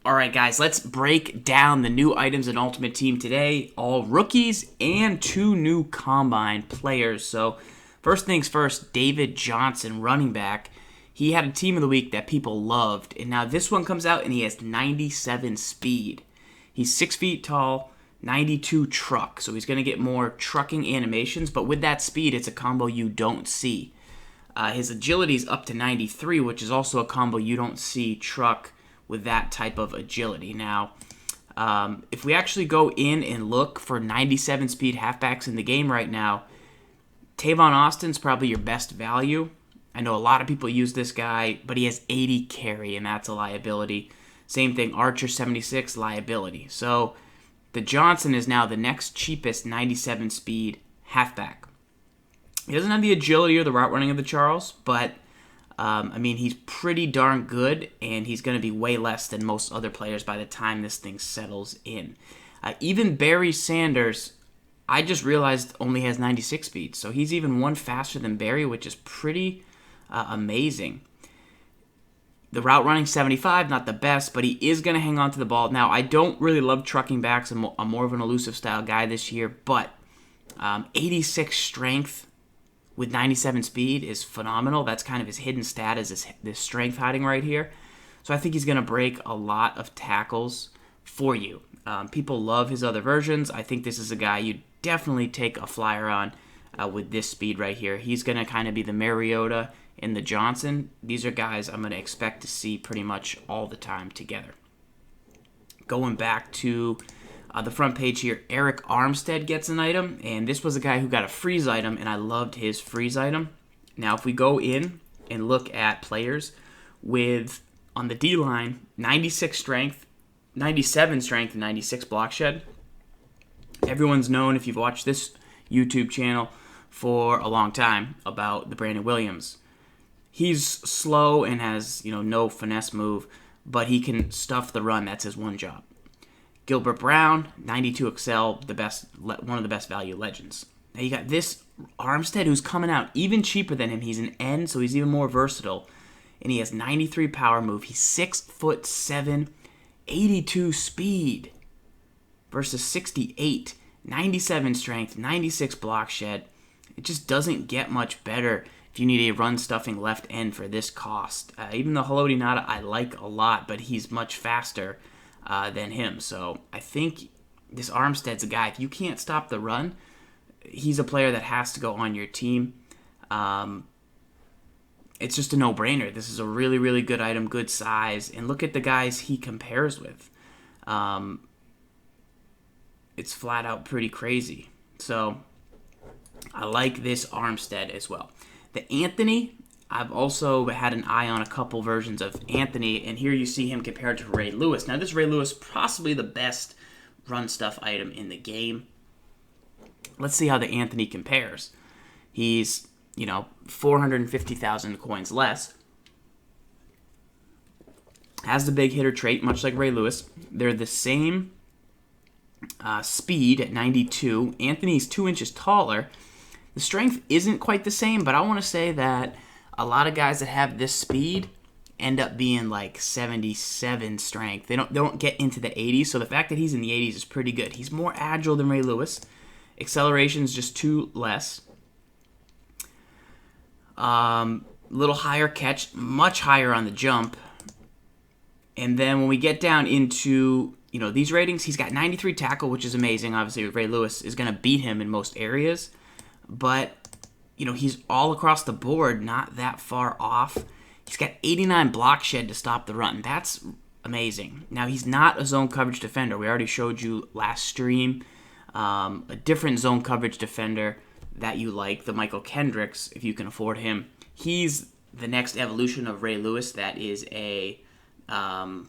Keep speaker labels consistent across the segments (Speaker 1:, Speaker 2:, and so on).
Speaker 1: All right, guys, let's break down the new items in Ultimate Team today. All rookies and 2 new Combine players. So, first things first, David Johnson, running back. He had a Team of the Week that people loved. And now this one comes out and he has 97 speed. He's 6 feet tall, 92 truck. So he's going to get more trucking animations. But with that speed, it's a combo you don't see. His agility is up to 93, which is also a combo you don't see truck with that type of agility. Now, if we actually go in and look for 97 speed halfbacks in the game right now, Tavon Austin's probably your best value. I know a lot of people use this guy, but he has 80 carry, and that's a liability. Same thing, Archer 76, liability. So the Johnson is now the next cheapest 97 speed halfback. He doesn't have the agility or the route running of the Charles, but he's pretty darn good, and he's going to be way less than most other players by the time this thing settles in. Even Barry Sanders, I just realized, only has 96 speed, so he's even one faster than Barry, which is pretty amazing. The route running 75, not the best, but he is going to hang on to the ball. Now, I don't really love trucking backs. I'm more of an elusive style guy this year, but 86 strength with 97 speed is phenomenal. That's kind of his hidden stat, is this strength hiding right here. So I think he's going to break a lot of tackles for you. People love his other versions. I think this is a guy you definitely take a flyer on with this speed right here. He's going to kind of be the Mariota and the Johnson. These are guys I'm going to expect to see pretty much all the time together. Going back to the front page here, Arik Armstead gets an item, and this was a guy who got a freeze item, and I loved his freeze item. Now, if we go in and look at players with, on the D-line, 96 strength, 97 strength, and 96 block shed, everyone's known, if you've watched this YouTube channel for a long time, about the Brandon Williams. He's slow and has, no finesse move, but he can stuff the run. That's his one job. Gilbert Brown, 92 Excel, one of the best value legends. Now you got this Armstead, who's coming out even cheaper than him. He's an end, so he's even more versatile. And he has 93 power move. He's 6'7", 82 speed versus 68, 97 strength, 96 block shed. It just doesn't get much better if you need a run-stuffing left end for this cost. Even the Haloti Ngata I like a lot, but he's much faster than him. So I think this Armstead's a guy, if you can't stop the run, he's a player that has to go on your team. It's just a no-brainer. This is a really, really good item, good size. And look at the guys he compares with. It's flat out pretty crazy. So I like this Armstead as well. The Anthony, I've also had an eye on a couple versions of Anthony, and here you see him compared to Ray Lewis. Now, this Ray Lewis, possibly the best run stuff item in the game. Let's see how the Anthony compares. He's, 450,000 coins less. Has the big hitter trait, much like Ray Lewis. They're the same speed at 92. Anthony's 2 inches taller. The strength isn't quite the same, but I want to say that a lot of guys that have this speed end up being like 77 strength. They don't get into the 80s, so the fact that he's in the 80s is pretty good. He's more agile than Ray Lewis. Acceleration's just 2 less. Little higher catch, much higher on the jump. And then when we get down into, these ratings, he's got 93 tackle, which is amazing. Obviously, Ray Lewis is going to beat him in most areas. But, he's all across the board, not that far off. He's got 89 block shed to stop the run. That's amazing. Now, he's not a zone coverage defender. We already showed you last stream a different zone coverage defender that you like, the Michael Kendricks, if you can afford him. He's the next evolution of Ray Lewis that is a, more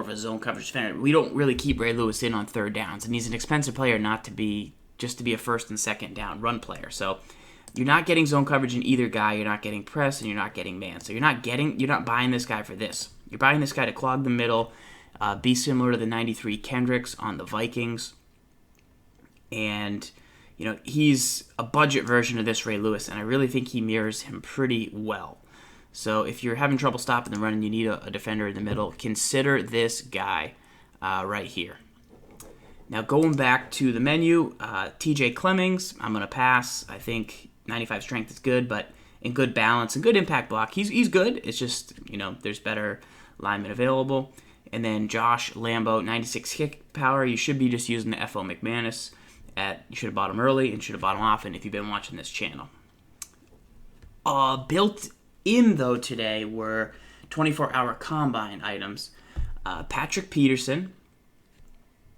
Speaker 1: of a zone coverage defender. We don't really keep Ray Lewis in on third downs, and he's an expensive player not to be just to be a first and second down run player. So you're not getting zone coverage in either guy. You're not getting press, and you're not getting man. So you're not buying this guy for this. You're buying this guy to clog the middle, be similar to the 93 Kendricks on the Vikings. And, he's a budget version of this Ray Lewis, and I really think he mirrors him pretty well. So if you're having trouble stopping the run and you need a defender in the middle, consider this guy right here. Now going back to the menu, TJ Clemmings, I'm going to pass. I think 95 strength is good, but in good balance and good impact block, he's good. It's just, there's better linemen available. And then Josh Lambo, 96 kick power. You should be just using the F.O. McManus. You should have bought him early and should have bought him often if you've been watching this channel. Built in, though, today were 24-hour combine items. Patrick Peterson,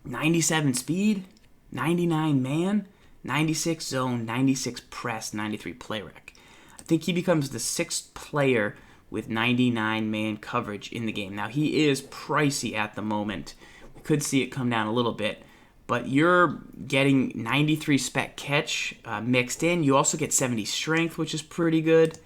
Speaker 1: 97 speed, 99 man, 96 zone, 96 press, 93 play rec. I think he becomes the 6th player with 99 man coverage in the game. Now, he is pricey at the moment. We could see it come down a little bit, but you're getting 93 spec catch mixed in. You also get 70 strength, which is pretty good.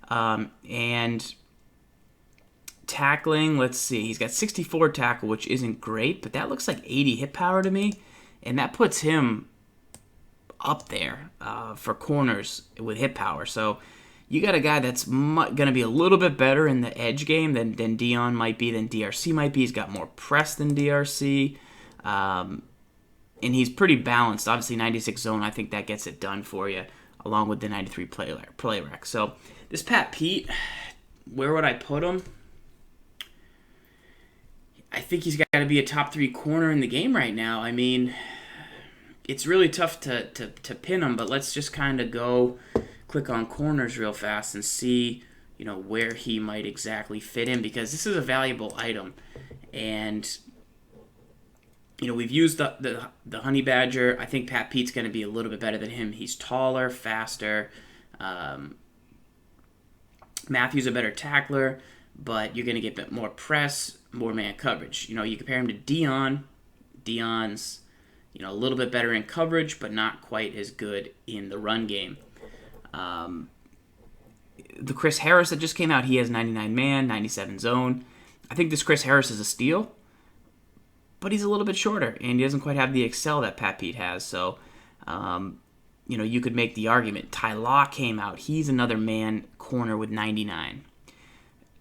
Speaker 1: And tackling, let's see, he's got 64 tackle, which isn't great, but that looks like 80 hit power to me, and that puts him up there for corners with hit power. So you got a guy that's going to be a little bit better in the edge game than Dion might be, than DRC might be. He's got more press than DRC, and he's pretty balanced. Obviously, 96 zone, I think that gets it done for you, along with the 93 play rec. So this Pat Pete, where would I put him? I think he's got to be a top 3 corner in the game right now. I mean, it's really tough to pin him, but let's just kind of go click on corners real fast and see, where he might exactly fit in, because this is a valuable item. And, we've used the Honey Badger. I think Pat Pete's going to be a little bit better than him. He's taller, faster. Matthew's a better tackler, but you're going to get a bit more press, more man coverage. You compare him to Dion. Dion's, a little bit better in coverage, but not quite as good in the run game. The Chris Harris that just came out, he has 99 man, 97 zone. I think this Chris Harris is a steal, but he's a little bit shorter, and he doesn't quite have the excel that Pat Pete has. So, you could make the argument. Ty Law came out. He's another man corner with 99.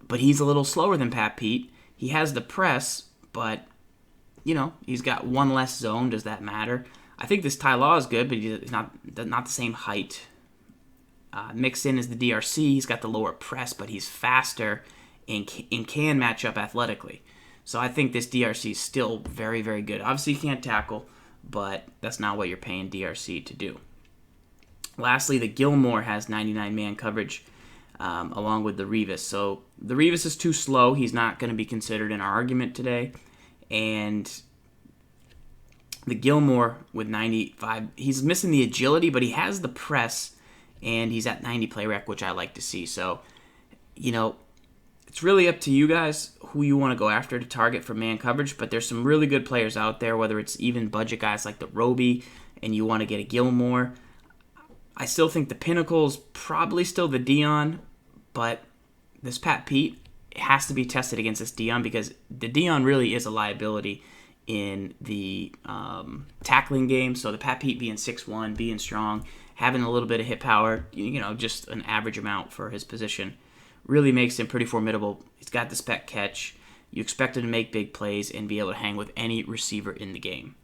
Speaker 1: But he's a little slower than Pat Pete. He has the press, but, he's got one less zone. Does that matter? I think this Ty Law is good, but he's not the same height. Mixed in is the DRC. He's got the lower press, but he's faster and can match up athletically. So I think this DRC is still very, very good. Obviously, he can't tackle, but that's not what you're paying DRC to do. Lastly, the Gilmore has 99 man coverage, along with the Revis. So the Revis is too slow. He's not going to be considered in our argument today. And the Gilmore with 95, he's missing the agility, but he has the press, and he's at 90 play rec, which I like to see. So, it's really up to you guys who you want to go after to target for man coverage, but there's some really good players out there, whether it's even budget guys like the Roby, and you want to get a Gilmore. I still think the pinnacle is probably still the Dion, but this Pat Pete has to be tested against this Dion, because the Dion really is a liability in the tackling game. So the Pat Pete being 6'1", being strong, having a little bit of hit power, just an average amount for his position, really makes him pretty formidable. He's got the spec catch. You expect him to make big plays and be able to hang with any receiver in the game.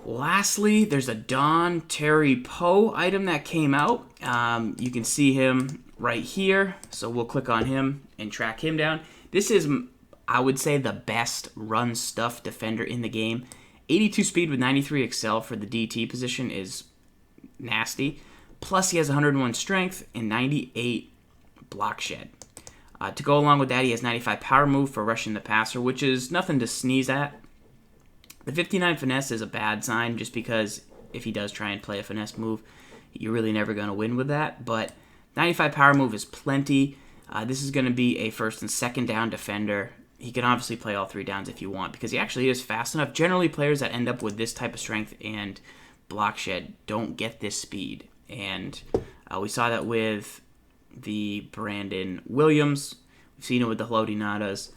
Speaker 1: Lastly, there's a Dontari Poe item that came out. You can see him right here, so we'll click on him and track him down. This is, I would say, the best run stuff defender in the game. 82 speed with 93 excel for the DT position is nasty. Plus, he has 101 strength and 98 block shed. To go along with that, he has 95 power move for rushing the passer, which is nothing to sneeze at. The 59 finesse is a bad sign, just because if he does try and play a finesse move, you're really never going to win with that. But 95 power move is plenty. This is going to be a first and second down defender. He can obviously play all 3 downs if you want, because he actually is fast enough. Generally, players that end up with this type of strength and block shed don't get this speed. And we saw that with the Brandon Williams. We've seen it with the Haloti Nadas.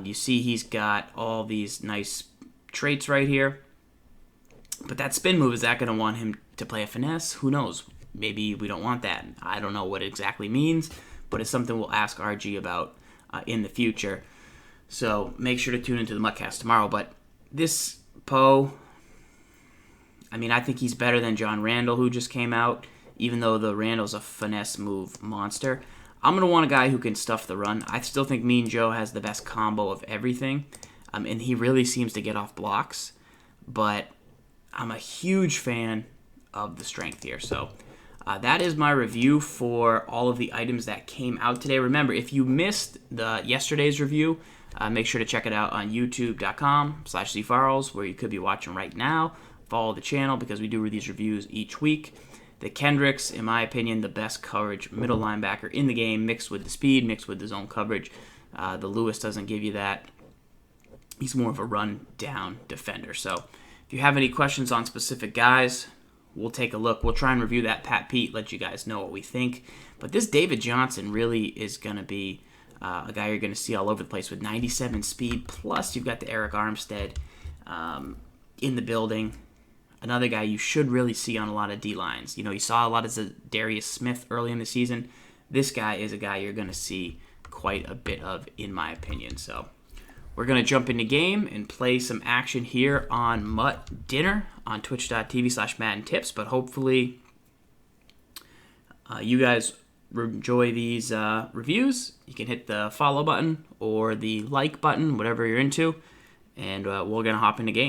Speaker 1: You see he's got all these nice traits right here. But that spin move, is that going to want him to play a finesse? Who knows? Maybe we don't want that. I don't know what it exactly means, but it's something we'll ask RG about in the future. So make sure to tune into the MUTcast tomorrow. But this Poe, I mean, I think he's better than John Randall, who just came out, even though the Randall's a finesse move monster. I'm going to want a guy who can stuff the run. I still think Mean Joe has the best combo of everything, and he really seems to get off blocks. But I'm a huge fan of the strength here. So that is my review for all of the items that came out today. Remember, if you missed yesterday's review, make sure to check it out on youtube.com/zfarles, where you could be watching right now. Follow the channel because we do these reviews each week. The Kendricks, in my opinion, the best coverage middle linebacker in the game, mixed with the speed, mixed with the zone coverage. The Lewis doesn't give you that. He's more of a run-down defender. So if you have any questions on specific guys, we'll take a look. We'll try and review that Pat Pete, let you guys know what we think. But this David Johnson really is going to be a guy you're going to see all over the place with 97 speed. Plus, you've got the Arik Armstead in the building. Another guy you should really see on a lot of D-lines. You know, you saw a lot of Darius Smith early in the season. This guy is a guy you're going to see quite a bit of, in my opinion. So we're going to jump into game and play some action here on MUT Dinner on twitch.tv/Madden Tips. But hopefully you guys enjoy these reviews. You can hit the follow button or the like button, whatever you're into. And we're going to hop into game.